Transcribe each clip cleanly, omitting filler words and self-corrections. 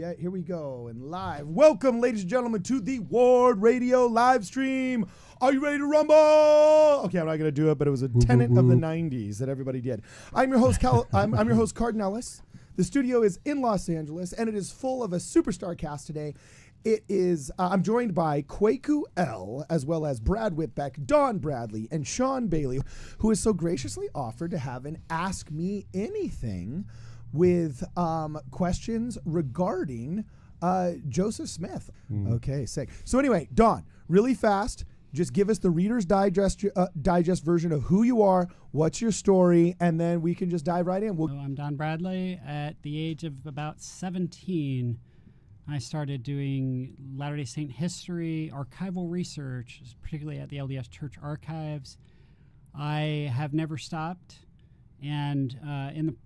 Yeah, here we go, and live. Welcome, ladies and gentlemen, to the Ward Radio live stream. Are you ready to rumble? Okay, I'm not going to do it, but it was a tenet of the 90s that everybody did. I'm your host, I'm your host, Cardin Ellis. The studio is in Los Angeles, and it is full of a superstar cast today. It is, I'm joined by Kwaku L, as well as Brad Whitbeck, Don Bradley, and Sean Bailey, who has so graciously offered to have an Ask Me Anything with questions regarding Joseph Smith. Okay, sick. So anyway, Don, really fast, just give us the Reader's Digest version of who you are, what's your story, and then we can just dive right in. I'm Don Bradley. At the age of about 17, I started doing Latter-day Saint history, archival research, particularly at the LDS Church Archives. I have never stopped. And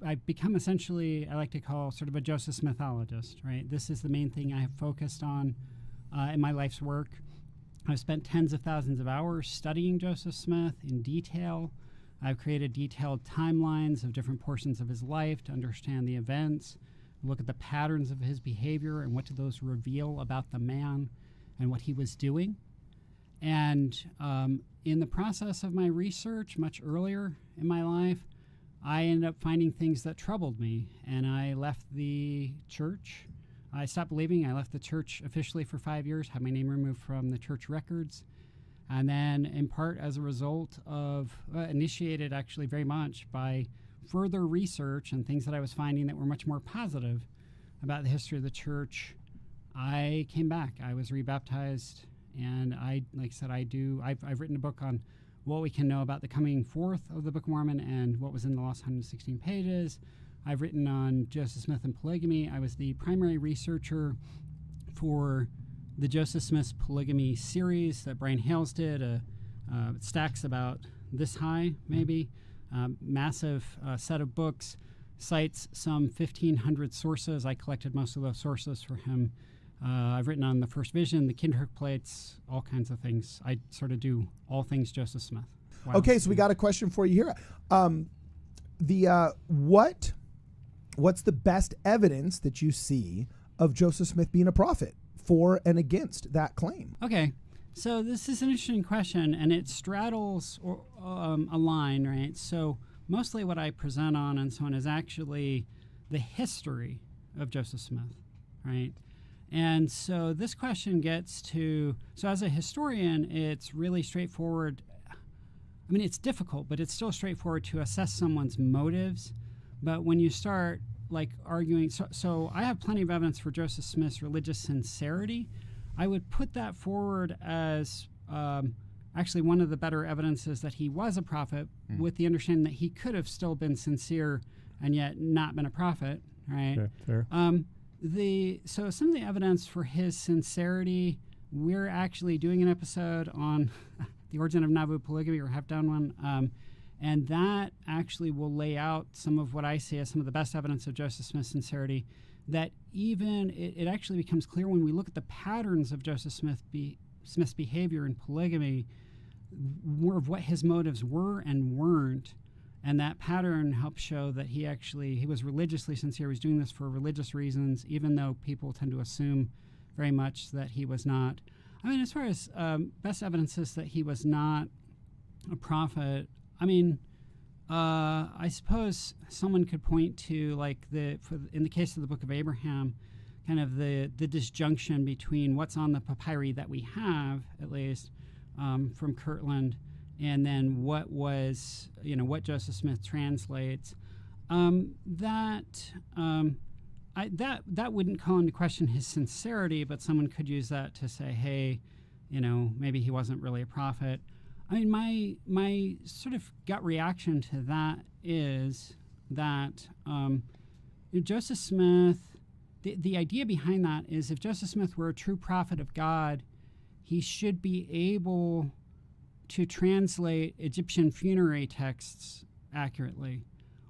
I've become essentially, I like to call sort of a Joseph Smithologist, right? This is the main thing I have focused on in my life's work. I've spent tens of thousands of hours studying Joseph Smith in detail. I've created detailed timelines of different portions of his life to understand the events, look at the patterns of his behavior and what do those reveal about the man and what he was doing. And in the process of my research, much earlier in my life, I ended up finding things that troubled me, and I left the church. I stopped believing. I left the church officially for 5 years, had my name removed from the church records, and then in part as a result of, initiated actually very much by further research and things that I was finding that were much more positive about the history of the church, I came back. I was rebaptized, and like I said, I've written a book on what we can know about the coming forth of the Book of Mormon and what was in the last 116 pages. I've written on Joseph Smith and polygamy. I was the primary researcher for the Joseph Smith polygamy series that Brian Hales did. Stacks about this high, maybe. Massive set of books, cites some 1,500 sources. I collected most of those sources for him. I've written on the First Vision, the Kinderhook plates, all kinds of things. I sort of do all things Joseph Smith. Wow. Okay, so we got a question for you here. What's the best evidence that you see of Joseph Smith being a prophet for and against that claim? Okay, so this is an interesting question, and it straddles a line, right? So mostly what I present on and so on is actually the history of Joseph Smith, right? And so this question gets to, so as a historian, it's really straightforward. I mean, it's difficult, but it's still straightforward to assess someone's motives. But when you start like arguing, so I have plenty of evidence for Joseph Smith's religious sincerity. I would put that forward as actually one of the better evidences that he was a prophet, with the understanding that he could have still been sincere and yet not been a prophet, right? Okay, fair. So some of the evidence for his sincerity, we're actually doing an episode on the origin of Nauvoo polygamy, or have done one, and that actually will lay out some of what I see as some of the best evidence of Joseph Smith's sincerity, that even it actually becomes clear when we look at the patterns of Joseph Smith's behavior in polygamy, more of what his motives were and weren't. And that pattern helps show that he was religiously sincere. He was doing this for religious reasons, even though people tend to assume very much that he was not. I mean, as far as best evidence is that he was not a prophet, I mean, I suppose someone could point to, like, in the case of the Book of Abraham, kind of the disjunction between what's on the papyri that we have, at least, from Kirtland, and then what Joseph Smith translates, that wouldn't call into question his sincerity, but someone could use that to say, hey, maybe he wasn't really a prophet. I mean, my sort of gut reaction to that is that Joseph Smith, the idea behind that is if Joseph Smith were a true prophet of God, he should be able to translate Egyptian funerary texts accurately.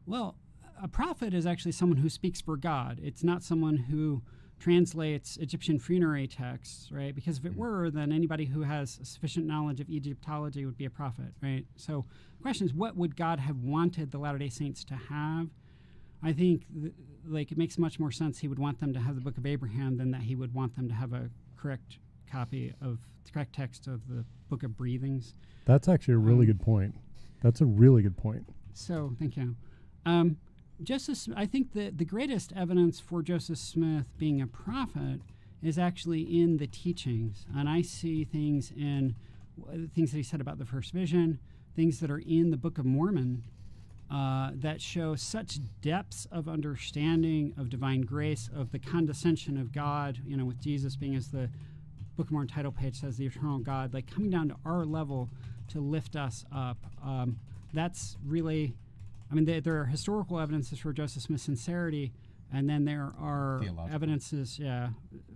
Well, a prophet is actually someone who speaks for God. It's not someone who translates Egyptian funerary texts, right? Because if it were, then anybody who has sufficient knowledge of Egyptology would be a prophet, right? So the question is, what would God have wanted the Latter-day Saints to have? I think like it makes much more sense he would want them to have the Book of Abraham than that he would want them to have a correct text of the Book of Breathings. That's actually a really good point. That's a really good point. So thank you. I think that the greatest evidence for Joseph Smith being a prophet is actually in the teachings. And I see things that he said about the first vision, things that are in the Book of Mormon that show such depths of understanding of divine grace, of the condescension of God, with Jesus being, as the Book of Mormon title page says, the eternal God, like coming down to our level to lift us up. That's really, there are historical evidences for Joseph Smith's sincerity, and then there are evidences,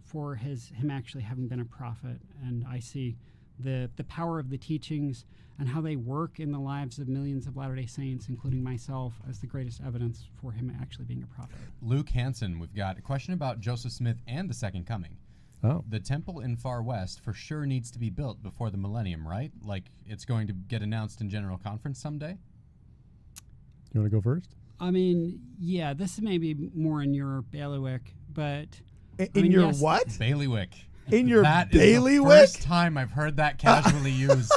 for him actually having been a prophet. And I see the power of the teachings and how they work in the lives of millions of Latter-day Saints, including myself, as the greatest evidence for him actually being a prophet. Luke Hansen, we've got a question about Joseph Smith and the Second Coming. Oh. The temple in Far West for sure needs to be built before the millennium, right? Like it's going to get announced in General Conference someday? You want to go first? This may be more in your bailiwick, but... Yes. What? Bailiwick. In your that bailiwick? That is the first time I've heard that casually used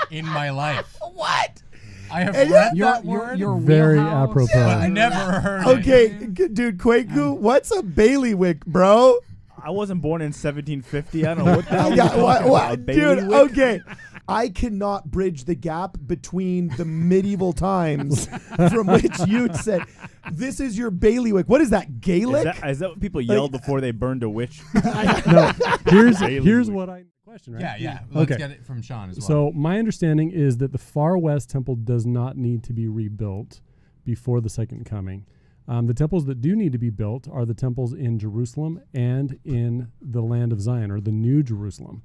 in my life. What? I have read that word. Your very wheelhouse. apropos. But I never heard it. Okay, dude, Kwaku, what's a bailiwick, bro? I wasn't born in 1750. I don't know what the hell Yeah, you're talking about. dude, Bailiwick? okay. I cannot bridge the gap between the medieval times from which you said, this is your bailiwick. What is that, Gaelic? Is that what people yelled before they burned a witch? No. Here's what I question, right? Yeah. Let's Okay. get it from Sean as well. So my understanding is that the Far West Temple does not need to be rebuilt before the Second Coming. The temples that do need to be built are the temples in Jerusalem and in the land of Zion, or the New Jerusalem.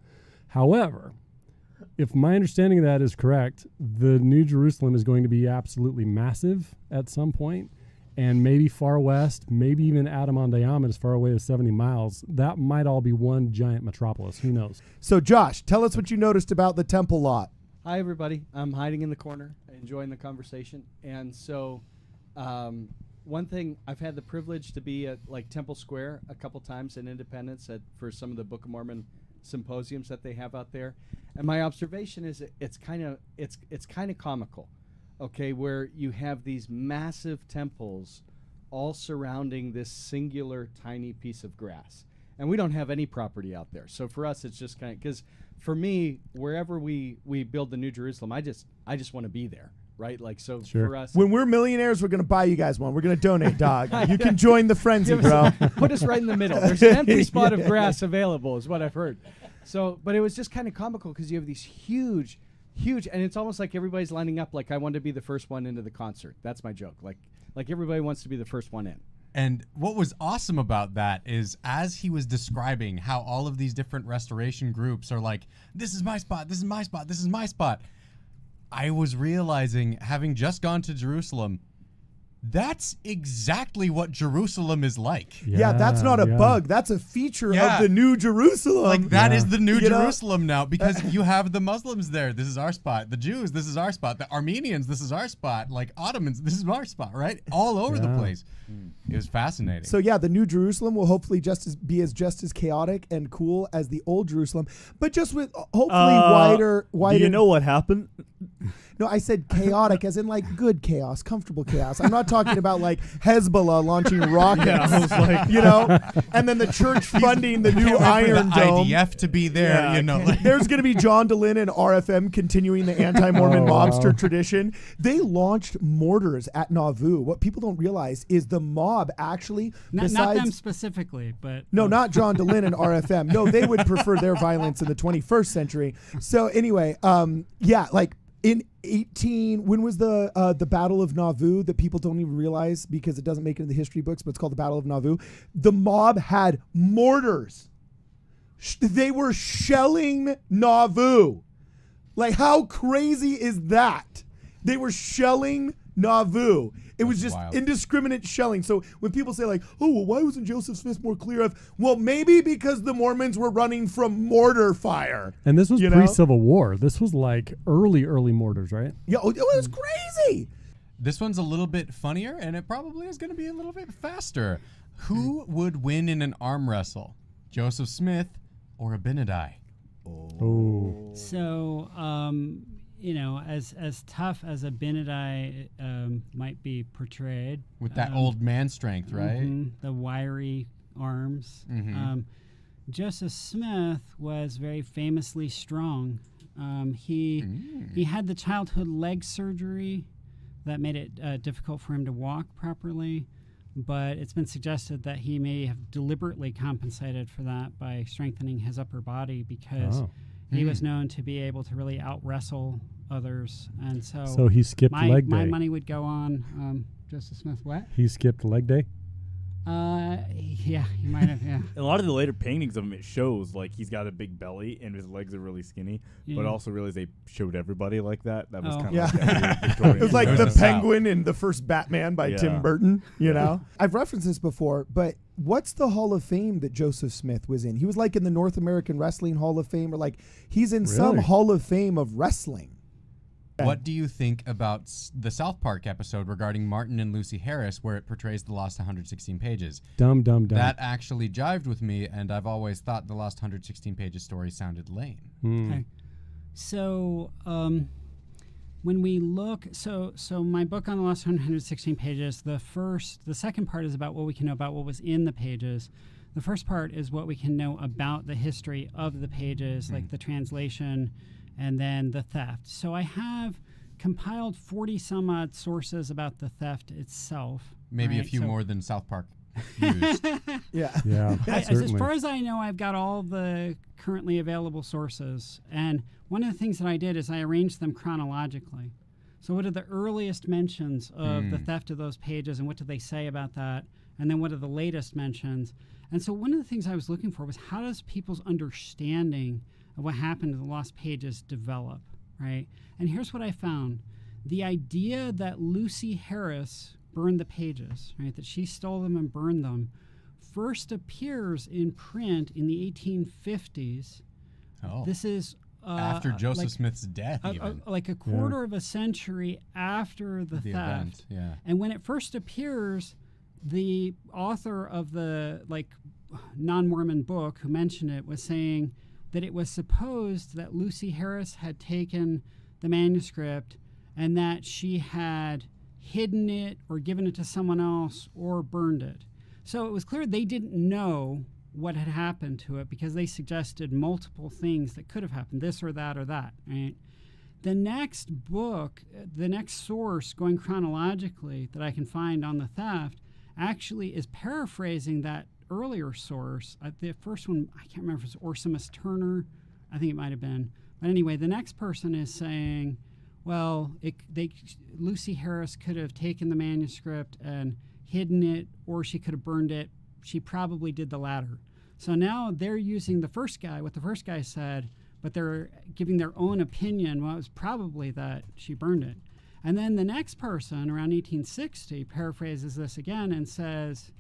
However, if my understanding of that is correct, the New Jerusalem is going to be absolutely massive at some point, and maybe Far West, maybe even Adam-on-Diamond as far away as 70 miles. That might all be one giant metropolis. Who knows? So, Josh, tell us what you noticed about the temple lot. Hi, everybody. I'm hiding in the corner, enjoying the conversation. And so one thing, I've had the privilege to be at Temple Square a couple times in Independence for some of the Book of Mormon symposiums that they have out there. And my observation is it's kind of comical, okay, where you have these massive temples all surrounding this singular tiny piece of grass. And we don't have any property out there. So for us, it's just kind of, because for me, wherever we build the New Jerusalem, I just want to be there, right? Sure. For us, When we're millionaires, we're going to buy you guys one. We're going to donate, dog. You can join the frenzy, bro. put us right in the middle. There's an empty spot of grass available, is what I've heard. So, but it was just kind of comical because you have these huge, and it's almost like everybody's lining up. Like I want to be the first one into the concert. That's my joke. Like everybody wants to be the first one in. And what was awesome about that is as he was describing how all of these different restoration groups are like, this is my spot, this is my spot, this is my spot, I was realizing, having just gone to Jerusalem, that's exactly what Jerusalem is like. Yeah, that's not a bug. That's a feature of the New Jerusalem. Like that is the New Jerusalem now, because you have the Muslims there. This is our spot. The Jews, this is our spot. The Armenians, this is our spot. Like Ottomans, this is our spot, right? All over the place. It was fascinating. So yeah, the New Jerusalem will hopefully be just as chaotic and cool as the Old Jerusalem, but just with hopefully wider. Do you know what happened? No, I said chaotic as in like good chaos, comfortable chaos. I'm not talking about like Hezbollah launching rockets, I was like, and then the church funding the new Iron the Dome. IDF to be there, There's going to be John DeLynn and RFM continuing the anti-Mormon mobster tradition. They launched mortars at Nauvoo. What people don't realize is the mob actually, Not them specifically, but... No, not John DeLynn and RFM. No, they would prefer their violence in the 21st century. So anyway, in when was the Battle of Nauvoo that people don't even realize because it doesn't make it in the history books, but it's called the Battle of Nauvoo. The mob had mortars. They were shelling Nauvoo. Like, how crazy is that? They were shelling Nauvoo. It was just wild. Indiscriminate shelling. So when people say like, oh, well, why wasn't Joseph Smith more clear of? Well, maybe because the Mormons were running from mortar fire. And this was pre-Civil War. This was like early mortars, right? Yeah, it was crazy. This one's a little bit funnier, and it probably is going to be a little bit faster. Who would win in an arm wrestle? Joseph Smith or Abinadi? Oh. So, as tough as Abinadi might be portrayed. With that old man strength, right? The wiry arms. Joseph Smith was very famously strong. He had the childhood leg surgery that made it difficult for him to walk properly, but it's been suggested that he may have deliberately compensated for that by strengthening his upper body because he was known to be able to really out-wrestle others. And so he skipped leg day. My money would go on Joseph Smith. What? He skipped leg day? Yeah, he might have, yeah. A lot of the later paintings of him, it shows like he's got a big belly and his legs are really skinny, but also realize they showed everybody like that. That was kind of it was like the Penguin in the first Batman by Tim Burton, you know? I've referenced this before, but what's the Hall of Fame that Joseph Smith was in? He was like in the North American Wrestling Hall of Fame, or like he's in some Hall of Fame of wrestling. What do you think about the South Park episode regarding Martin and Lucy Harris, where it portrays the lost 116 pages? Dumb. That actually jived with me, and I've always thought the lost 116 pages story sounded lame. Okay. So, when we look, so my book on the lost 116 pages, the second part is about what we can know about what was in the pages. The first part is what we can know about the history of the pages, like the translation, and then the theft. So I have compiled 40 some odd sources about the theft itself. Maybe a few more than South Park used. As far as I know, I've got all the currently available sources. And one of the things that I did is I arranged them chronologically. So what are the earliest mentions of the theft of those pages, and what do they say about that? And then what are the latest mentions? And so one of the things I was looking for was, how does people's understanding of what happened to the lost pages develop, right? And here's what I found. The idea that Lucy Harris burned the pages, right, that she stole them and burned them, first appears in print in the 1850s. This is after Joseph Smith's death, even. Like a quarter of a century after the theft. Event, And when it first appears, the author of the non-Mormon book who mentioned it was saying that it was supposed that Lucy Harris had taken the manuscript and that she had hidden it or given it to someone else or burned it. So it was clear they didn't know what had happened to it because they suggested multiple things that could have happened, this or that or that, right? The next book, the next source going chronologically that I can find on the theft actually is paraphrasing that earlier source. The first one, I can't remember if it was Orsimus Turner. I think it might have been. But anyway, the next person is saying, well, Lucy Harris could have taken the manuscript and hidden it, or she could have burned it. She probably did the latter. So now they're using the first guy, what the first guy said, but they're giving their own opinion. Well, it was probably that she burned it. And then the next person, around 1860, paraphrases this again and says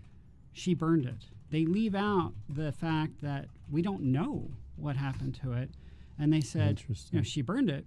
she burned it. They leave out the fact that we don't know what happened to it. And they said, she burned it.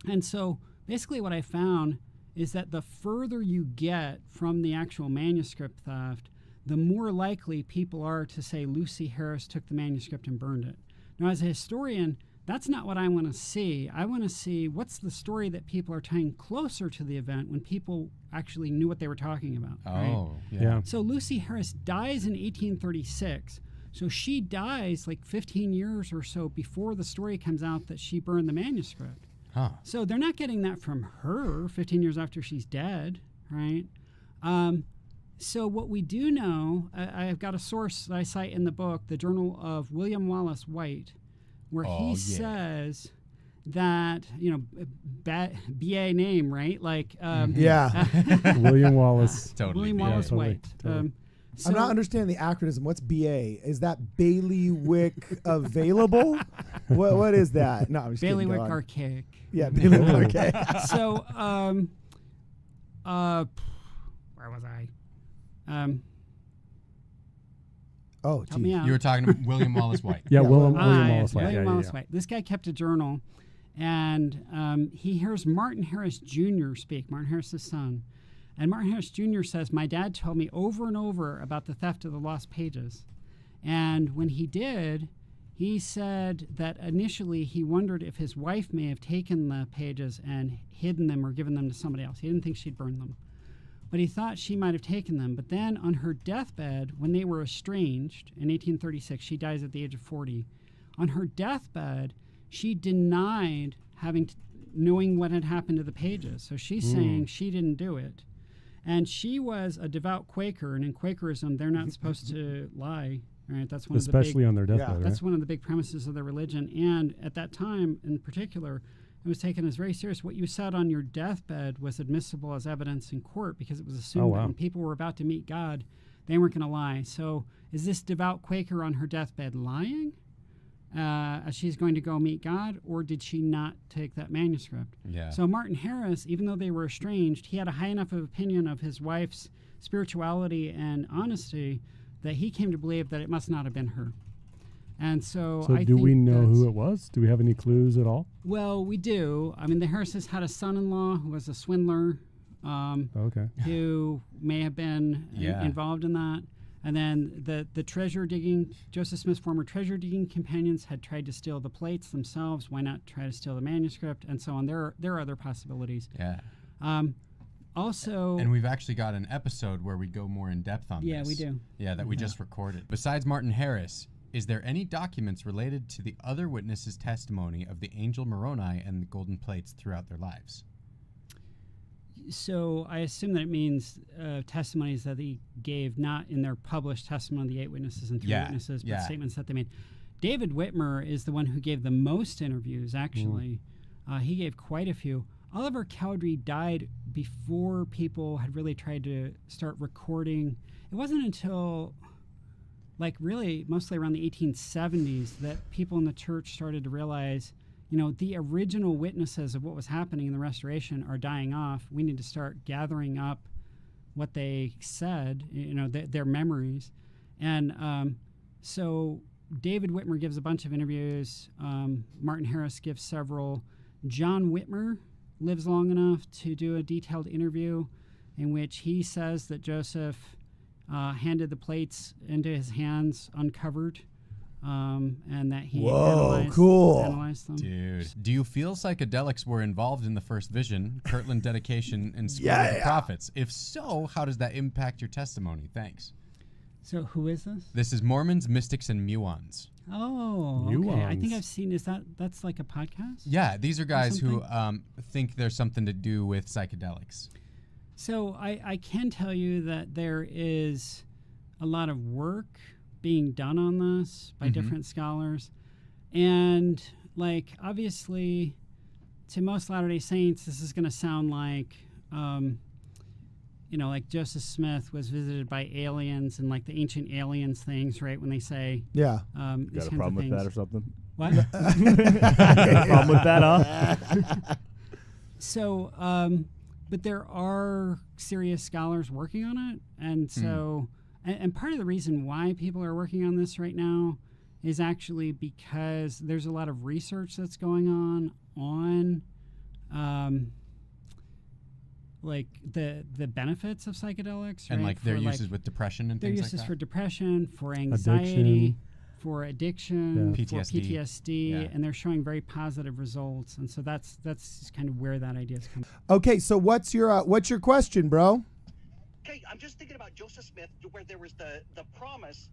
And so basically what I found is that the further you get from the actual manuscript theft, the more likely people are to say Lucy Harris took the manuscript and burned it. Now, as a historian, that's not what I want to see. I want to see what's the story that people are tying closer to the event when people actually knew what they were talking about. Right? So Lucy Harris dies in 1836. So she dies like 15 years or so before the story comes out that she burned the manuscript. So they're not getting that from her 15 years after she's dead, right? So what we do know, I've got a source that I cite in the book, the Journal of William Wallace White, where he says that, BA name, right? Like, William Wallace. William Wallace White. Totally. I'm not understanding the acronym. What's BA? Is that bailiwick available? What is that? No, I'm just bailiwick kidding. archaic. Yeah, bailiwick archaic. So, where was I? Help me out. You were talking to William Wallace White. William Wallace White. William Wallace White. This guy kept a journal, And he hears Martin Harris Jr. speak, Martin Harris's son. And Martin Harris Jr. says, my dad told me over and over about the theft of the lost pages. And when he did, he said that initially he wondered if his wife may have taken the pages and hidden them or given them to somebody else. He didn't think she'd burned them. But he thought she might have taken them. But then on her deathbed, when they were estranged in 1836, she dies at the age of 40. On her deathbed, she denied knowing what had happened to the pages. So she's saying she didn't do it. And she was a devout Quaker, and in Quakerism, they're not supposed to lie. Right? That's one especially on their deathbed. Yeah. Right? That's one of the big premises of their religion. And at that time, in particular, it was taken as very serious. What you said on your deathbed was admissible as evidence in court because it was assumed that when people were about to meet God, they weren't going to lie. So is this devout Quaker on her deathbed lying as she's going to go meet God, or did she not take that manuscript? Yeah. So Martin Harris, even though they were estranged, he had a high enough of opinion of his wife's spirituality and honesty that he came to believe that it must not have been her. And so I do think we know who it was? Do we have any clues at all? Well, we do. I mean, the Harrises had a son-in-law who was a swindler, Okay. who may have been involved in that. And then the treasure digging, Joseph Smith's former treasure digging companions had tried to steal the plates themselves. Why not try to steal the manuscript and so on? There are other possibilities. Yeah. Also, and we've actually got an episode where we go more in depth on this. Yeah, we do. Yeah, that we just recorded. Besides Martin Harris, is there any documents related to the other witnesses' testimony of the angel Moroni and the golden plates throughout their lives? So I assume that it means testimonies that he gave, not in their published testimony, the 8 witnesses and 3 witnesses, but statements that they made. David Whitmer is the one who gave the most interviews, actually. He gave quite a few. Oliver Cowdery died before people had really tried to start recording. It wasn't until, really mostly around the 1870s that people in the church started to realize, the original witnesses of what was happening in the Restoration are dying off. We need to start gathering up what they said, their memories. And so David Whitmer gives a bunch of interviews. Martin Harris gives several. John Whitmer lives long enough to do a detailed interview in which he says that Joseph handed the plates into his hands uncovered, and that he analyzed them. Dude, do you feel psychedelics were involved in the first vision, Kirtland dedication, and School of the Prophets? If so, how does that impact your testimony? Thanks. So who is this? This is Mormons, Mystics, and Muons. Oh, okay. I think I've seen. That's like a podcast? Yeah, these are guys who think there's something to do with psychedelics. So I can tell you that there is a lot of work being done on this by different scholars. And obviously to most Latter-day Saints, this is going to sound like, like Joseph Smith was visited by aliens and the ancient aliens things, right? When they say, you these got a kinds problem of with that or something? What? Got a problem with that, huh? So, but there are serious scholars working on it. And so, and part of the reason why people are working on this right now is actually because there's a lot of research that's going on the benefits of psychedelics, and right? their uses with depression and their things uses like that. for depression, for anxiety, for addiction, for PTSD, and they're showing very positive results. And so that's kind of where that idea is coming. Okay, so what's your question, bro? Okay, I'm just thinking about Joseph Smith, where there was the promise.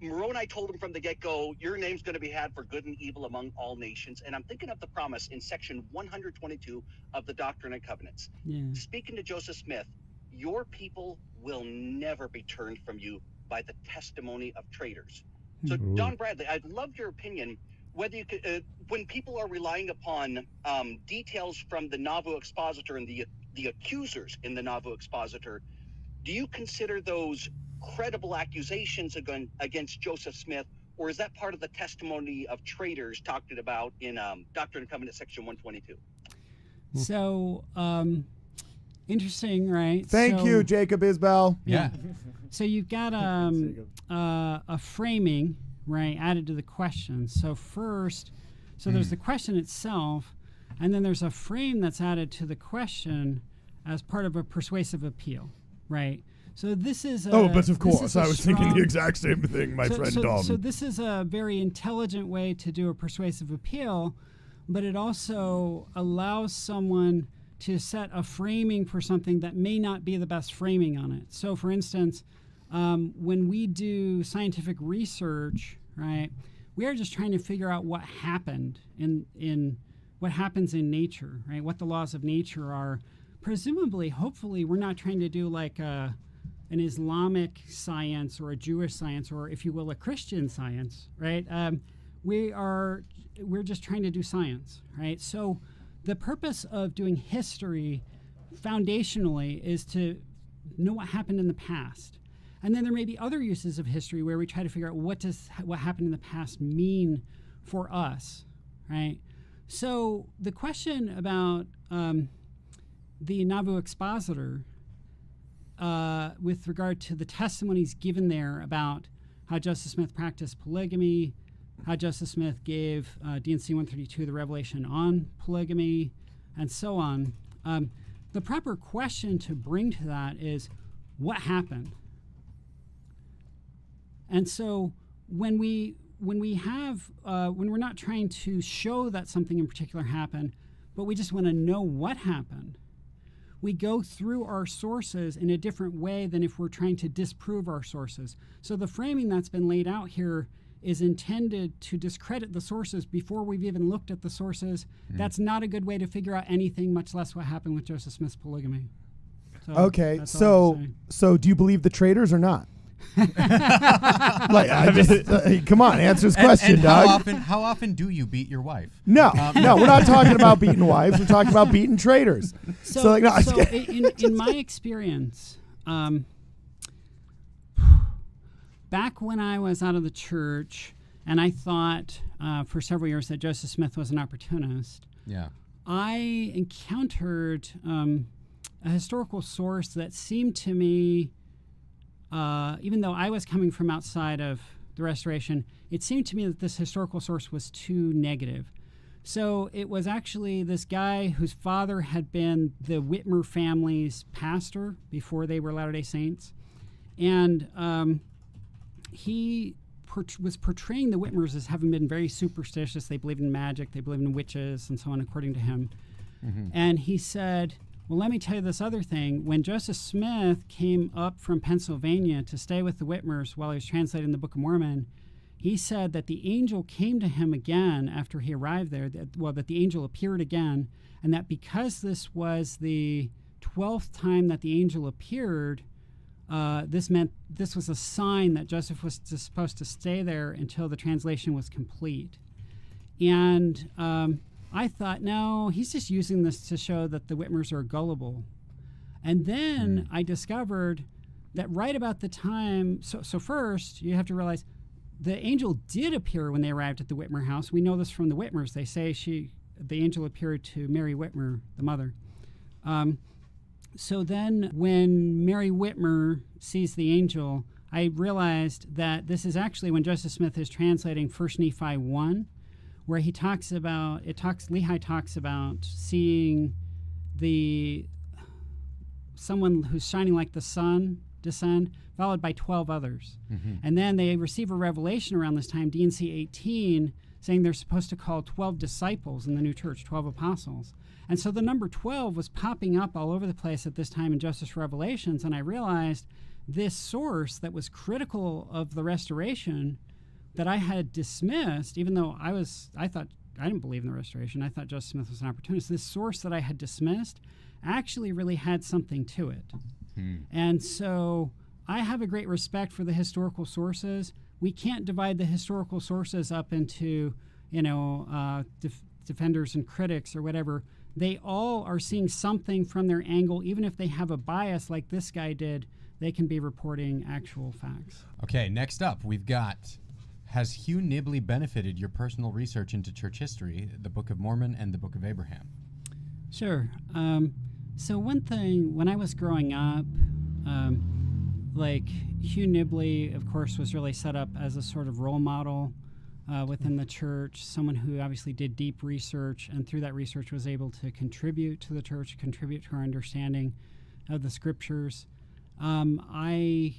Moroni told him from the get-go, your name's going to be had for good and evil among all nations. And I'm thinking of the promise in section 122 of the Doctrine and Covenants. Yeah. Speaking to Joseph Smith, your people will never be turned from you by the testimony of traitors. So, Don Bradley, I'd love your opinion, whether you could, when people are relying upon details from the Nauvoo expositor and the accusers in the Nauvoo expositor, do you consider those credible accusations against Joseph Smith, or is that part of the testimony of traitors talked about in Doctrine and Covenants section 122? So, interesting, right? Thank you, Jacob Isbell. Yeah. So you've got a framing, right, added to the question. So first, So there's the question itself, and then there's a frame that's added to the question as part of a persuasive appeal, right? So this is but of course, I was thinking the exact same thing, my friend Dom. So this is a very intelligent way to do a persuasive appeal, but it also allows someone to set a framing for something that may not be the best framing on it. So for instance, when we do scientific research, right, we are just trying to figure out what happened in what happens in nature, right? What the laws of nature are. Presumably, hopefully, we're not trying to do like an Islamic science or a Jewish science or, if you will, a Christian science, right? We're just trying to do science, right? So the purpose of doing history foundationally is to know what happened in the past. And then there may be other uses of history where we try to figure out what happened in the past mean for us, right? So the question about the Nauvoo expositor with regard to the testimonies given there about how Joseph Smith practiced polygamy, how Joseph Smith gave D&C 132 the revelation on polygamy, and so on. The proper question to bring to that is, what happened? And so when we're not trying to show that something in particular happened, but we just want to know what happened, we go through our sources in a different way than if we're trying to disprove our sources. So the framing that's been laid out here is intended to discredit the sources before we've even looked at the sources. That's not a good way to figure out anything, much less what happened with Joseph Smith's polygamy. So okay, so do you believe the traders or not? Come on, answer this question, and Doug. How often do you beat your wife? No, we're not talking about beating wives. We're talking about beating traders. In my experience, back when I was out of the church, and I thought for several years that Joseph Smith was an opportunist, I encountered a historical source that seemed to me, even though I was coming from outside of the Restoration, it seemed to me that this historical source was too negative. So it was actually this guy whose father had been the Whitmer family's pastor before they were Latter-day Saints. And he was portraying the Whitmers as having been very superstitious. They believed in magic, they believed in witches, and so on, according to him. And he said, well, let me tell you this other thing. When Joseph Smith came up from Pennsylvania to stay with the Whitmers while he was translating the Book of Mormon, he said that the angel came to him again after he arrived there, that the angel appeared again, and that because this was the 12th time that the angel appeared, this meant this was a sign that Joseph was supposed to stay there until the translation was complete. And I thought, no, he's just using this to show that the Whitmers are gullible. And then I discovered that right about the time, so first you have to realize the angel did appear when they arrived at the Whitmer house. We know this from the Whitmers. They say the angel appeared to Mary Whitmer, the mother. So then when Mary Whitmer sees the angel, I realized that this is actually when Joseph Smith is translating 1 Nephi 1, where Lehi talks about seeing someone who's shining like the sun descend, followed by 12 others. And then they receive a revelation around this time, D&C 18, saying they're supposed to call 12 disciples in the new church, 12 apostles. And so the number 12 was popping up all over the place at this time in Joseph's Revelations, and I realized this source that was critical of the Restoration that I had dismissed, even though I didn't believe in the Restoration. I thought Joseph Smith was an opportunist. This source that I had dismissed actually really had something to it. And so I have a great respect for the historical sources. We can't divide the historical sources up into, defenders and critics or whatever. They all are seeing something from their angle. Even if they have a bias like this guy did, they can be reporting actual facts. Okay, next up, we've got, has Hugh Nibbly benefited your personal research into church history, the Book of Mormon and the Book of Abraham? Sure. So one thing, when I was growing up, Hugh Nibbly, of course, was really set up as a sort of role model within the church, someone who obviously did deep research, and through that research was able to contribute to the church, contribute to our understanding of the scriptures. I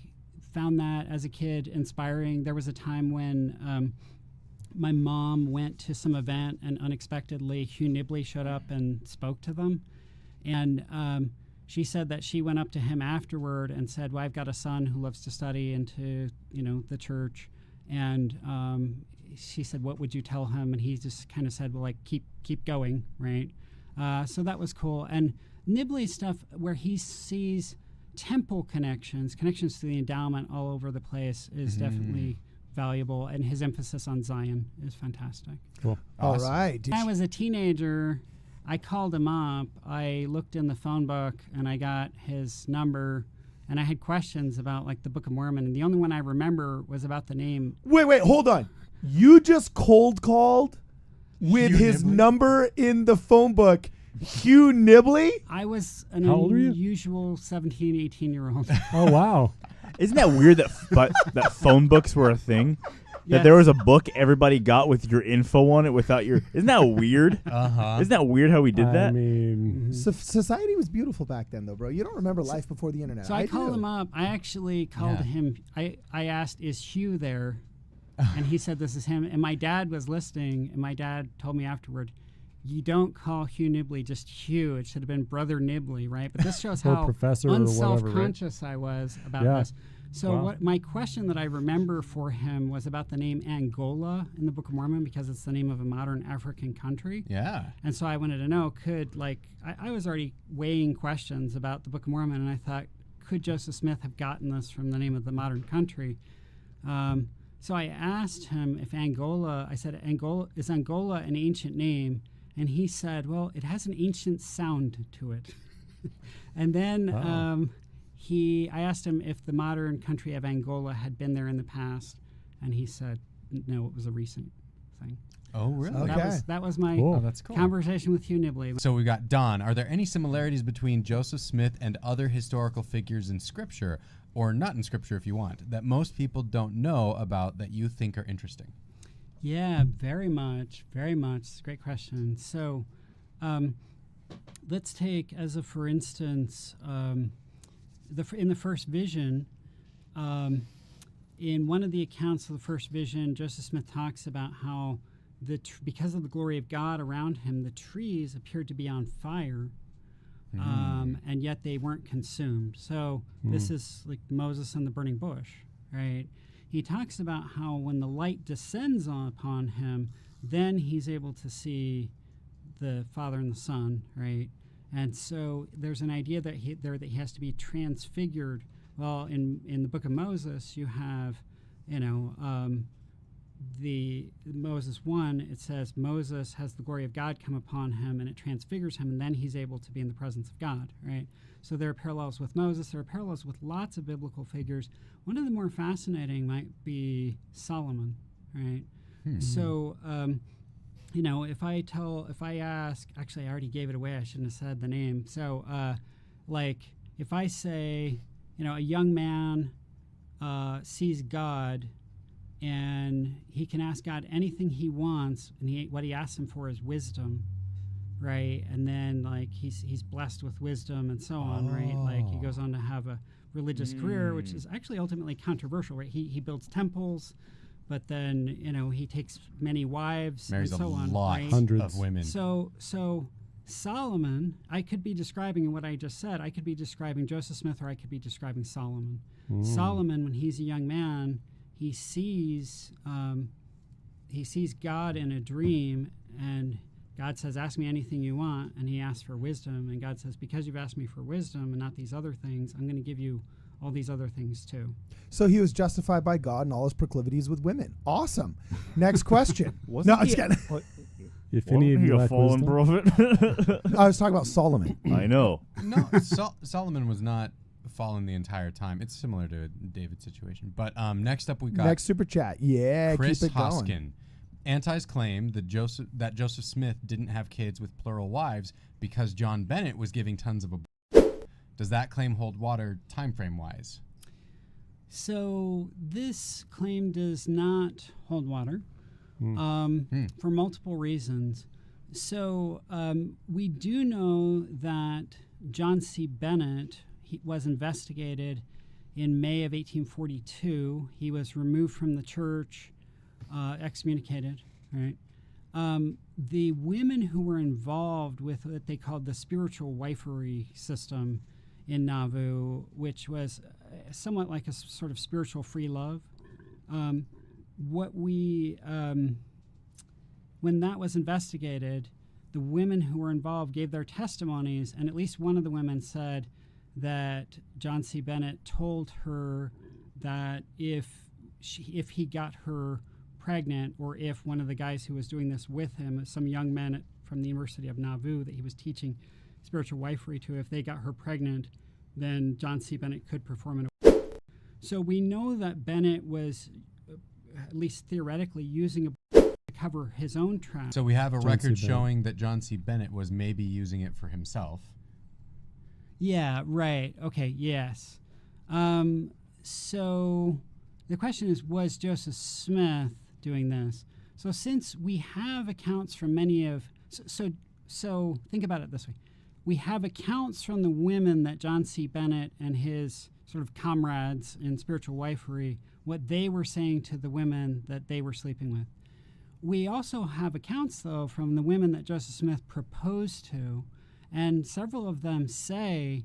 found that as a kid inspiring. There was a time when my mom went to some event and unexpectedly Hugh Nibbly showed up and spoke to them. And she said that she went up to him afterward and said, well, I've got a son who loves to study into, the church. And she said, what would you tell him? And he just kind of said, well, like, keep going, right? So that was cool. And Nibbly's stuff where he sees temple connections to the endowment all over the place is definitely valuable. And his emphasis on Zion is fantastic. Cool. All right. When I was a teenager, I called him up. I looked in the phone book and I got his number, and I had questions about like the Book of Mormon, and the only one I remember was about the name. Wait, hold on. You just cold called with Hugh his Nibbly? number in the phone book, Hugh Nibbly? I was an How old were you? unusual 17, 18-year-old. Oh, wow. Isn't that weird that phone books were a thing? That Yes. there was a book everybody got with your info on it without your... Isn't that weird? Uh-huh. Isn't that weird how we did I that? mean, Society was beautiful back then, though, bro. You don't remember life before the internet. So I called do. him up. I actually called Yeah. him. I asked, is Hugh there? And he said, this is him. And my dad was listening, and my dad told me afterward, you don't call Hugh Nibbly just Hugh. It should have been Brother Nibbly, right? But this shows Or how Professor or whatever, right? unself-conscious I was about Yeah. this. So Wow. what my question that I remember for him was about the name Angola in the Book of Mormon, because it's the name of a modern African country. Yeah. And so I wanted to know, I was already weighing questions about the Book of Mormon, and I thought, could Joseph Smith have gotten this from the name of the modern country? So I asked him if Angola, I said, is Angola an ancient name? And he said, well, it has an ancient sound to it. And then I asked him if the modern country of Angola had been there in the past, and he said, no, it was a recent thing. Oh, really? Okay. That was my Cool. Oh, that's cool. conversation with Hugh Nibbly. So we got Don. Are there any similarities between Joseph Smith and other historical figures in Scripture, or not in Scripture if you want, that most people don't know about that you think are interesting? Yeah, very much, very much. It's a great question. So let's take, as a for instance, in the first vision, in one of the accounts of the first vision, Joseph Smith talks about how because of the glory of God around him, the trees appeared to be on fire, and yet they weren't consumed. So this is like Moses and the burning bush, right? He talks about how when the light descends upon him, then he's able to see the Father and the Son, right? And so there's an idea that he has to be transfigured. Well, in the book of Moses, you have, the Moses 1, it says Moses has the glory of God come upon him, and it transfigures him, and then he's able to be in the presence of God, right? So there are parallels with Moses. There are parallels with lots of biblical figures. One of the more fascinating might be Solomon, right? So, if I ask, actually I already gave it away, I shouldn't have said the name. So, if I say, a young man sees God, and he can ask God anything he wants, and what he asks him for is wisdom, right? And then he's blessed with wisdom and so on, right? Like he goes on to have a religious career, which is actually ultimately controversial, right? He builds temples, but then he takes many wives, Marries and so a on, lot right? Hundreds. of women. So Solomon, I could be describing in what I just said. I could be describing Joseph Smith, or I could be describing Solomon. Solomon, when he's a young man, he sees God in a dream, and God says, ask me anything you want, and he asks for wisdom, and God says, because you've asked me for wisdom and not these other things, I'm going to give you all these other things too. So he was justified by God in all his proclivities with women. Awesome. Next question. Wasn't I'm just he- kidding. if any of Wasn't he you a lack fallen wisdom, prophet? I was talking about Solomon. I know. No, Solomon was not fallen the entire time. It's similar to David's situation. But next up, we got Next super chat. Yeah, Chris keep it going. Hoskin. Antis claim that Joseph Smith didn't have kids with plural wives because John Bennett was giving tons of abortions. Does that claim hold water time frame wise? So this claim does not hold water. for multiple reasons. So we do know that John C. Bennett was investigated in May of 1842. He was removed from the church, excommunicated, right? The women who were involved with what they called the spiritual wifery system in Nauvoo, which was somewhat like a sort of spiritual free love, when that was investigated, the women who were involved gave their testimonies, and at least one of the women said that John C. Bennett told her that if he got her pregnant, or if one of the guys who was doing this with him, some young men from the University of Nauvoo that he was teaching spiritual wifery to, if they got her pregnant, then John C. Bennett could perform an abortion. So we know that Bennett was, at least theoretically, using a to cover his own tracks. So we have a John record C. showing that John C. Bennett was maybe using it for himself. Yeah, right. Okay, yes. So the question is, was Joseph Smith doing this? So since we have accounts from many of... So think about it this way. We have accounts from the women that John C. Bennett and his sort of comrades in spiritual wifery, what they were saying to the women that they were sleeping with. We also have accounts, though, from the women that Joseph Smith proposed to, and several of them say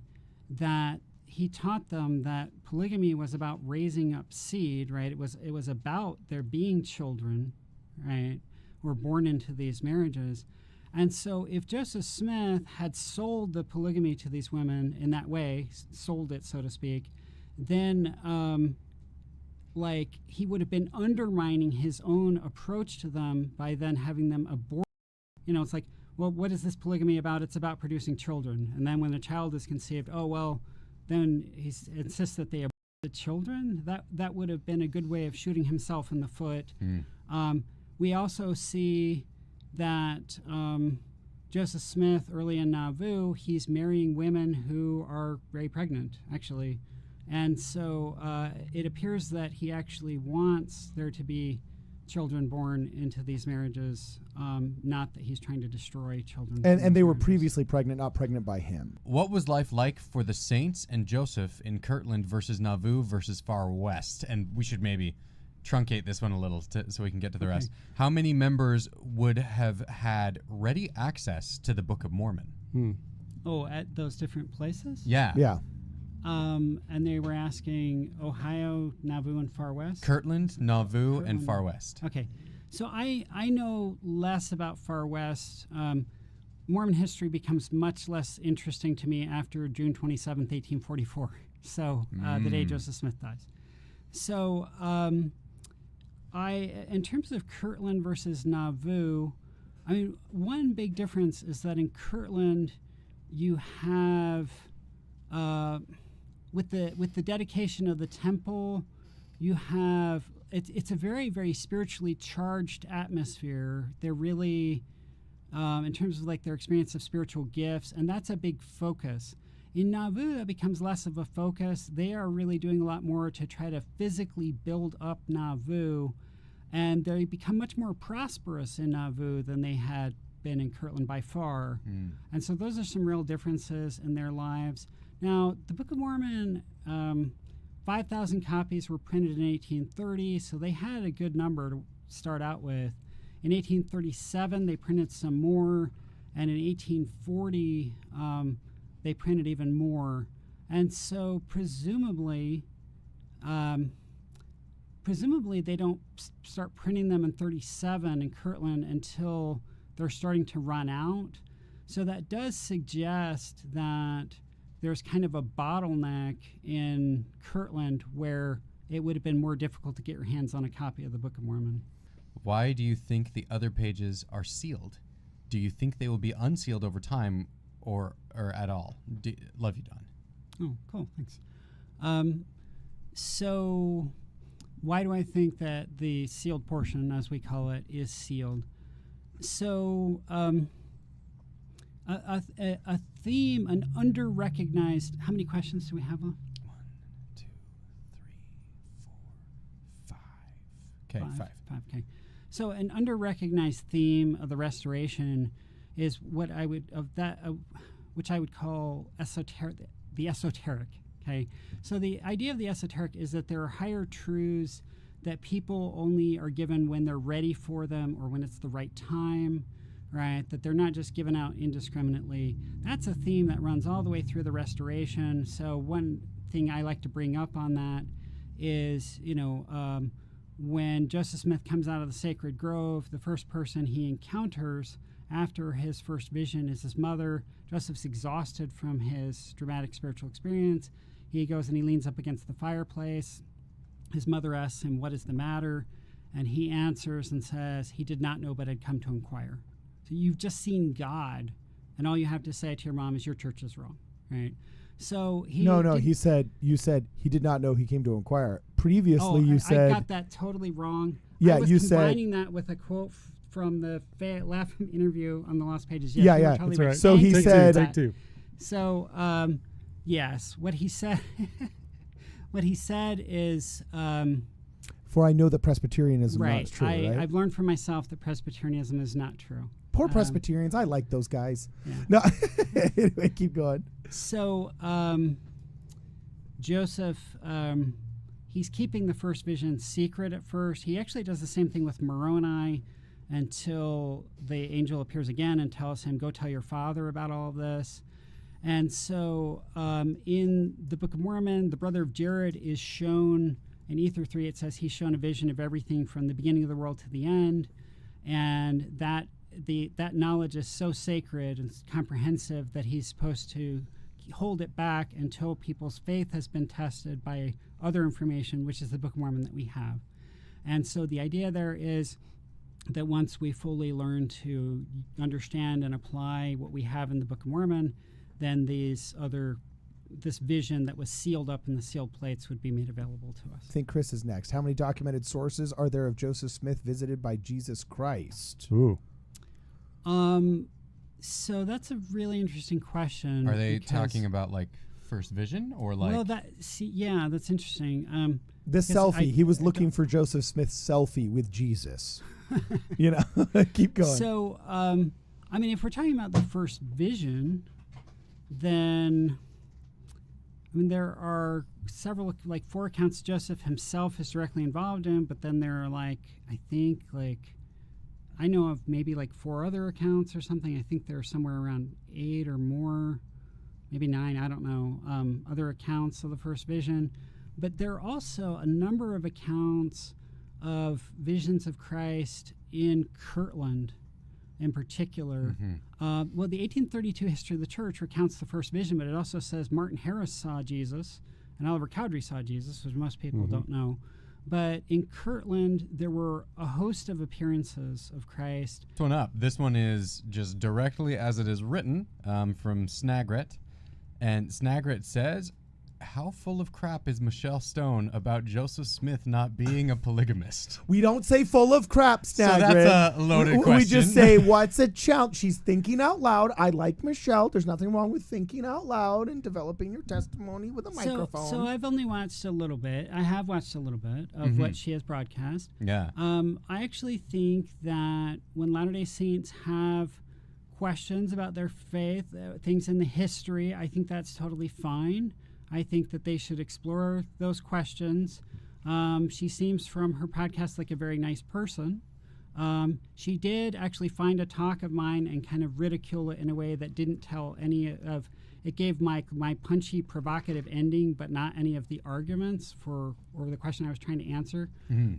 that he taught them that polygamy was about raising up seed, right? It was about there being children, right, who were born into these marriages. And so if Joseph Smith had sold the polygamy to these women in that way, sold it, so to speak, then he would have been undermining his own approach to them by then having them abort. You know, it's like, well, what is this polygamy about? It's about producing children. And then when a child is conceived, oh, well, then he insists that they abort the children. That would have been a good way of shooting himself in the foot. We also see that Joseph Smith, early in Nauvoo, he's marrying women who are very pregnant, actually. And so it appears that he actually wants there to be children born into these marriages, not that he's trying to destroy children. And they were previously pregnant, not pregnant by him. What was life like for the saints and Joseph in Kirtland versus Nauvoo versus Far West? And we should maybe truncate this one a little so we can get to the rest. How many members would have had ready access to the Book of Mormon? Oh, at those different places? Yeah. Yeah. And they were asking Ohio, Nauvoo, and Far West? Kirtland, Nauvoo, and Far West. Okay. So I know less about Far West. Mormon history becomes much less interesting to me after June 27th, 1844. So the day Joseph Smith dies. So in terms of Kirtland versus Nauvoo, I mean, one big difference is that in Kirtland you have... with the dedication of the temple, you have it's a very, very spiritually charged atmosphere. They're really in terms of like their experience of spiritual gifts, and that's a big focus. In Nauvoo, that becomes less of a focus. They are really doing a lot more to try to physically build up Nauvoo, and they become much more prosperous in Nauvoo than they had been in Kirtland by far. And so those are some real differences in their lives. Now, the Book of Mormon, 5,000 copies were printed in 1830, so they had a good number to start out with. In 1837, they printed some more, and in 1840, they printed even more. And so presumably they don't start printing them in 37 in Kirtland until they're starting to run out. So that does suggest that there's kind of a bottleneck in Kirtland where it would have been more difficult to get your hands on a copy of the Book of Mormon. Why do you think the other pages are sealed? Do you think they will be unsealed over time or at all? Love you, Don. Oh, cool. Thanks. So why do I think that the sealed portion, as we call it, is sealed? So a theme, an under-recognized... How many questions do we have left? 1, 2, 3, 4, 5. Okay, 5. Okay. So an under-recognized theme of the Restoration is what I would which I would call the esoteric. Okay, so the idea of the esoteric is that there are higher truths that people only are given when they're ready for them or when it's the right time, right? That they're not just given out indiscriminately. That's a theme that runs all the way through the Restoration. So one thing I like to bring up on that is, when Joseph Smith comes out of the sacred grove, the first person he encounters after his first vision is his mother. Joseph's exhausted from his dramatic spiritual experience. He goes and he leans up against the fireplace. His mother asks him, "What is the matter?" And he answers and says, "He did not know, but had come to inquire." So you've just seen God, and all you have to say to your mom is, "Your church is wrong," right? So you said he did not know, he came to inquire. Previously, you said I got that totally wrong. Yeah, I was you said combining that with a quote from the Lapham interview on the Lost Pages. Yes, Yeah, totally that's right. right. So he Take said, two, take two. So, yes, what he said, what he said is, "For I know that Presbyterianism right. is true." Right? I've learned for myself that Presbyterianism is not true. Poor Presbyterians. I like those guys. Yeah. No, anyway, keep going. So, Joseph, he's keeping the first vision secret at first. He actually does the same thing with Moroni until the angel appears again and tells him, "Go tell your father about all of this." And so in the Book of Mormon, the brother of Jared is shown, in Ether 3, it says he's shown a vision of everything from the beginning of the world to the end. And that knowledge is so sacred and comprehensive that he's supposed to hold it back until people's faith has been tested by other information, which is the Book of Mormon that we have. And so the idea there is that once we fully learn to understand and apply what we have in the Book of Mormon, then this vision that was sealed up in the sealed plates would be made available to us. I think Chris is next. How many documented sources are there of Joseph Smith visited by Jesus Christ? Ooh. So that's a really interesting question. Are they talking about like first vision or like? Well, that's interesting. The selfie. He was looking for Joseph Smith's selfie with Jesus. Keep going. So, if we're talking about the first vision, then there are several, like 4 accounts Joseph himself is directly involved in, but then there are I know of maybe 4 other accounts or something. I think there are somewhere around 8 or more, maybe 9, I don't know, other accounts of the first vision. But there are also a number of accounts of visions of Christ in Kirtland in particular. Mm-hmm. The 1832 History of the Church recounts the first vision, but it also says Martin Harris saw Jesus and Oliver Cowdery saw Jesus, which most people don't know. But in Kirtland, there were a host of appearances of Christ. This one is just directly as it is written from Snagret. And Snagret says, "How full of crap is Michelle Stone about Joseph Smith not being a polygamist?" We don't say full of crap, Snagrid. So that's a loaded question. We just say, what's a challenge? She's thinking out loud. I like Michelle. There's nothing wrong with thinking out loud and developing your testimony with a microphone. So I've only watched a little bit. I have watched a little bit of what she has broadcast. Yeah. I actually think that when Latter-day Saints have questions about their faith, things in the history, I think that's totally fine. I think that they should explore those questions. She seems from her podcast like a very nice person. She did actually find a talk of mine and kind of ridicule it in a way that didn't tell any of it. Gave my punchy, provocative ending, but not any of the arguments or the question I was trying to answer.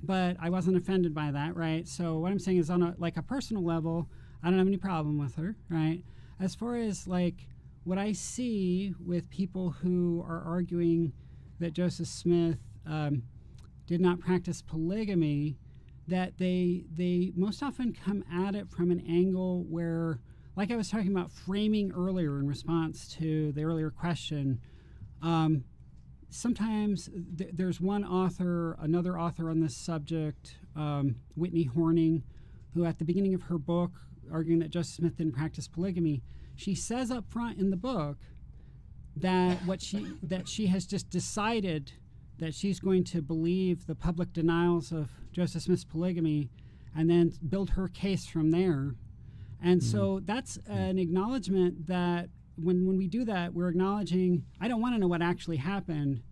But I wasn't offended by that, right? So what I'm saying is on a personal level, I don't have any problem with her, right? As far as what I see with people who are arguing that Joseph Smith did not practice polygamy, that they most often come at it from an angle where, like I was talking about framing earlier in response to the earlier question, sometimes there's another author on this subject, Whitney Horning, who at the beginning of her book, arguing that Joseph Smith didn't practice polygamy, she says up front in the book that she has just decided that she's going to believe the public denials of Joseph Smith's polygamy and then build her case from there. And so that's an acknowledgement that when we do that, we're acknowledging, I don't want to know what actually happened.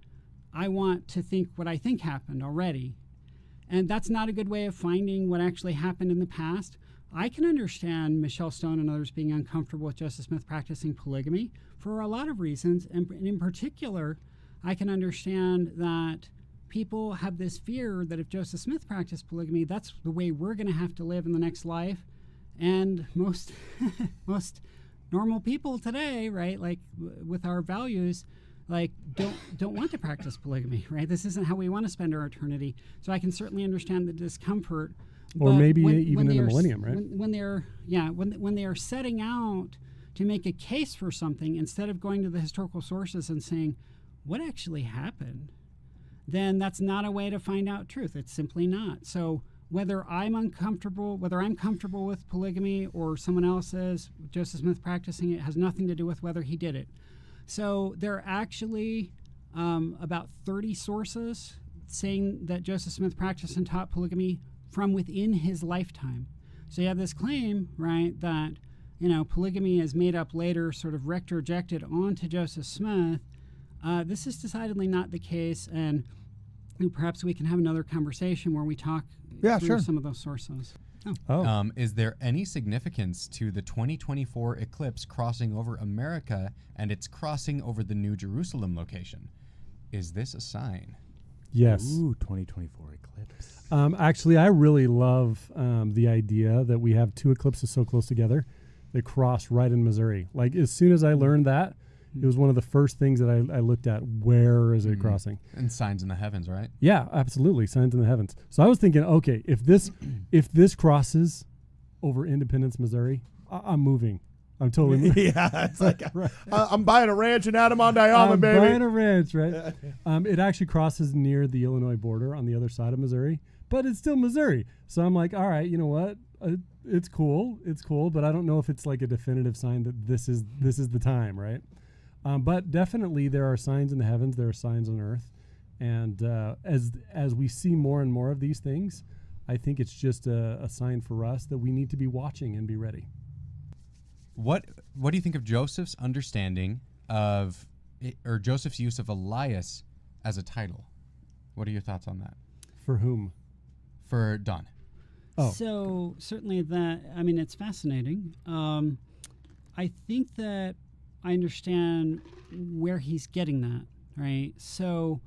I want to think what I think happened already. And that's not a good way of finding what actually happened in the past. I can understand Michelle Stone and others being uncomfortable with Joseph Smith practicing polygamy for a lot of reasons. And in particular, I can understand that people have this fear that if Joseph Smith practiced polygamy, that's the way we're going to have to live in the next life. And most most normal people today, right, like with our values, like don't want to practice polygamy, right? This isn't how we want to spend our eternity. So I can certainly understand the discomfort. Or maybe even when in the millennium, right? When they are setting out to make a case for something, instead of going to the historical sources and saying, what actually happened, then that's not a way to find out truth. It's simply not. So whether I'm comfortable with polygamy or someone else is, Joseph Smith practicing it, has nothing to do with whether he did it. So there are actually about 30 sources saying that Joseph Smith practiced and taught polygamy from within his lifetime. So you have this claim, right, that, polygamy is made up later, sort of retrojected onto Joseph Smith. This is decidedly not the case, and perhaps we can have another conversation where we talk through some of those sources. Is there any significance to the 2024 eclipse crossing over America and its crossing over the New Jerusalem location? Is this a sign? Yes. Ooh, 2024 eclipse. Actually, I really love the idea that we have two eclipses so close together. They cross right in Missouri. Like, as soon as I learned that, it was one of the first things that I looked at. Where is it crossing? And signs in the heavens, right? Yeah, absolutely. Signs in the heavens. So I was thinking, okay, if this crosses over Independence, Missouri, I'm moving. I'm totally moving. Yeah, it's like I'm buying a ranch in Adirondack, baby. I'm buying a ranch, right? It actually crosses near the Illinois border on the other side of Missouri, but it's still Missouri. So I'm like, all right, you know what? It's cool, but I don't know if it's like a definitive sign that this is the time, right? But definitely there are signs in the heavens, there are signs on earth. And as we see more and more of these things, I think it's just a sign for us that we need to be watching and be ready. What do you think of Joseph's understanding of, or Joseph's use of Elias as a title? What are your thoughts on that? For whom? For Don. Oh. So certainly it's fascinating. I think that I understand where he's getting that, right? So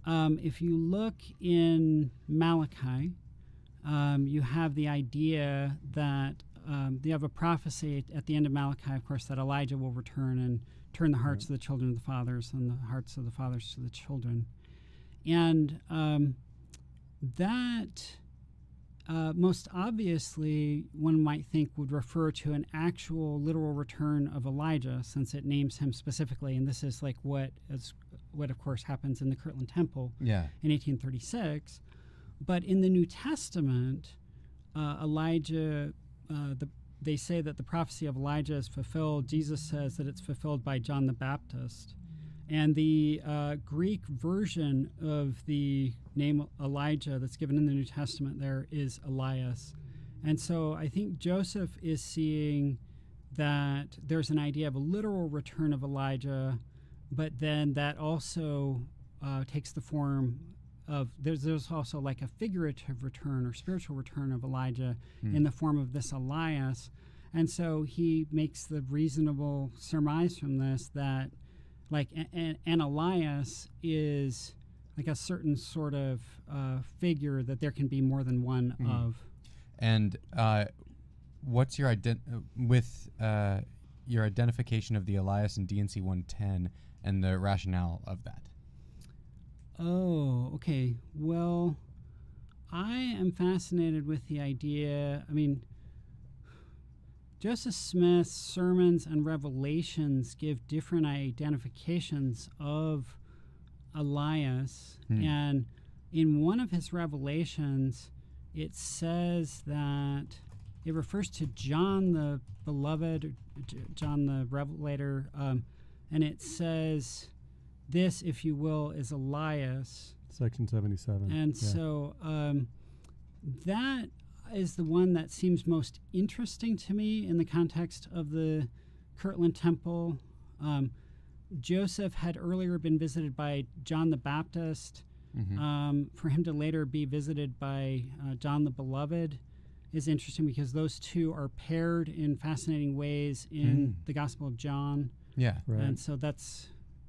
if you look in Malachi, you have the idea that you have a prophecy at the end of Malachi, of course, that Elijah will return and turn the hearts of the children to the fathers and the hearts of the fathers to the children. And that most obviously one might think would refer to an actual literal return of Elijah, since it names him specifically. And this is like what of course happens in the Kirtland Temple in 1836. But in the New Testament, Elijah, they say that the prophecy of Elijah is fulfilled. Jesus says that it's fulfilled by John the Baptist. And the Greek version of the name Elijah that's given in the New Testament there is Elias. And so I think Joseph is seeing that there's an idea of a literal return of Elijah, but then that also takes the form of, there's also like a figurative return or spiritual return of Elijah in the form of this Elias. And so he makes the reasonable surmise from this that like an Elias is like a certain sort of figure that there can be more than one of. And what's your your identification of the Elias in DNC 110 and the rationale of that? Oh, okay. Well, I am fascinated with the idea. I mean, Joseph Smith's sermons and revelations give different identifications of Elias. And in one of his revelations, it says that it refers to John the Beloved, John the Revelator, and it says, this, if you will, is Elias. Section 77. And so that is the one that seems most interesting to me in the context of the Kirtland Temple. Joseph had earlier been visited by John the Baptist. For him to later be visited by John the Beloved is interesting because those two are paired in fascinating ways in the Gospel of John. Yeah. Right. And so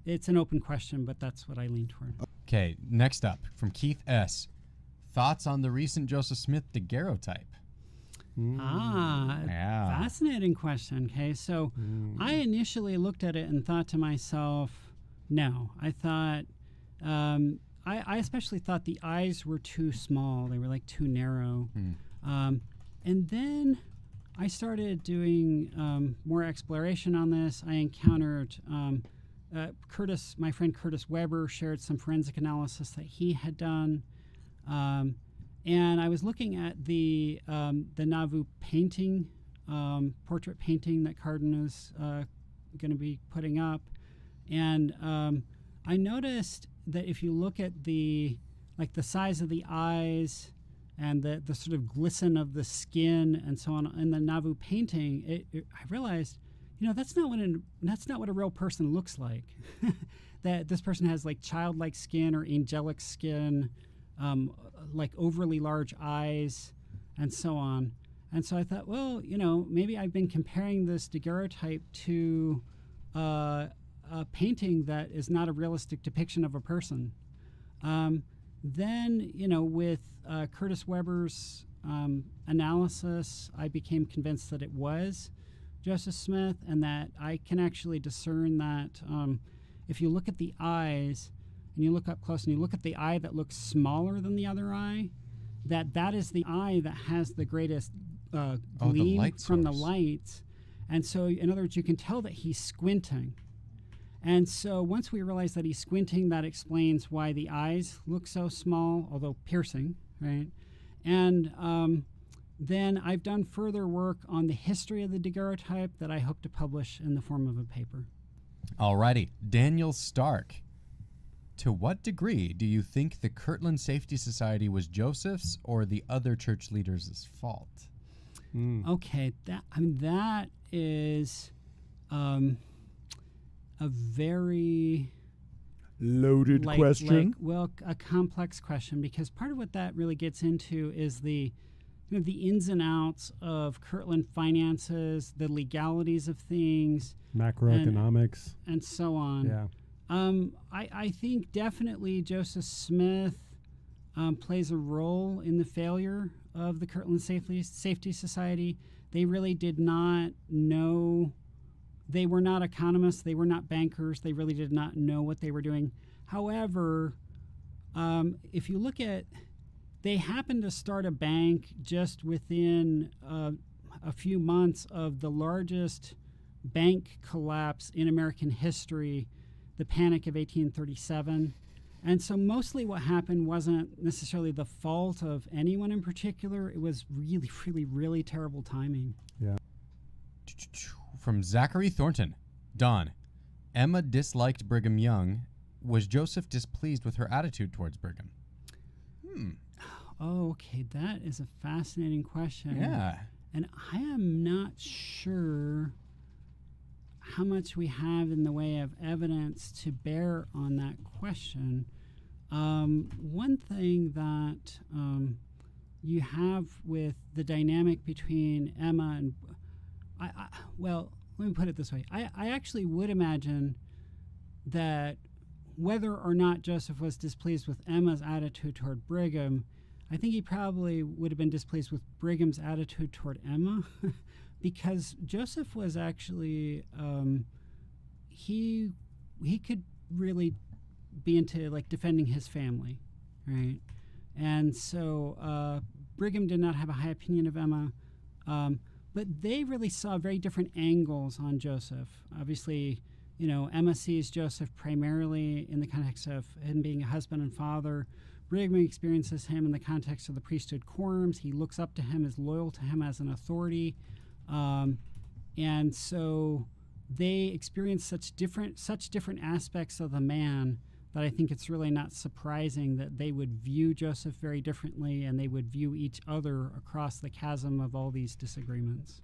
it's an open question, but that's what I lean toward. Okay, next up from Keith S. Thoughts on the recent Joseph Smith daguerreotype? Yeah. Fascinating question. Okay, so I initially looked at it and thought to myself, no. I thought, I especially thought the eyes were too small. They were like too narrow. And then I started doing more exploration on this. I encountered my friend Curtis Weber shared some forensic analysis that he had done. And I was looking at the Nauvoo painting, portrait painting that Carden is going to be putting up. And I noticed that if you look at the size of the eyes and the sort of glisten of the skin and so on in the Nauvoo painting, I realized, that's not what a real person looks like. That this person has like childlike skin or angelic skin, like overly large eyes, and so on. And so I thought, well, maybe I've been comparing this daguerreotype to a painting that is not a realistic depiction of a person. Then, with Curtis Weber's analysis, I became convinced that it was Joseph Smith, and that I can actually discern that if you look at the eyes and you look up close and you look at the eye that looks smaller than the other eye, that is the eye that has the greatest gleam from the lights. And so, in other words, you can tell that he's squinting. And so once we realize that he's squinting, that explains why the eyes look so small, although piercing, right? And then I've done further work on the history of the daguerreotype that I hope to publish in the form of a paper. Alrighty, Daniel Stark. To what degree do you think the Kirtland Safety Society was Joseph's or the other church leaders' fault? Okay, that is a very loaded question. A complex question, because part of what that really gets into is the ins and outs of Kirtland finances, the legalities of things, macroeconomics, and so on. Yeah. I think definitely Joseph Smith plays a role in the failure of the Kirtland Safety Society. They really did not know. They were not economists. They were not bankers. They really did not know what they were doing. However, if you look at, they happened to start a bank just within a few months of the largest bank collapse in American history, the Panic of 1837. And so mostly what happened wasn't necessarily the fault of anyone in particular. It was really, really, really terrible timing. Yeah. From Zachary Thornton. Don, Emma disliked Brigham Young. Was Joseph displeased with her attitude towards Brigham? Oh, okay. That is a fascinating question. Yeah. And I am not sure how much we have in the way of evidence to bear on that question. One thing that you have with the dynamic between Emma and well, let me put it this way. I actually would imagine that whether or not Joseph was displeased with Emma's attitude toward Brigham, I think he probably would have been displeased with Brigham's attitude toward Emma because Joseph was actually, he could really be into like defending his family, right? And so Brigham did not have a high opinion of Emma, but they really saw very different angles on Joseph. Obviously, Emma sees Joseph primarily in the context of him being a husband and father. Brigham experiences him in the context of the priesthood quorums. He looks up to him, is loyal to him as an authority. And so they experience such different aspects of the man that I think it's really not surprising that they would view Joseph very differently, and they would view each other across the chasm of all these disagreements.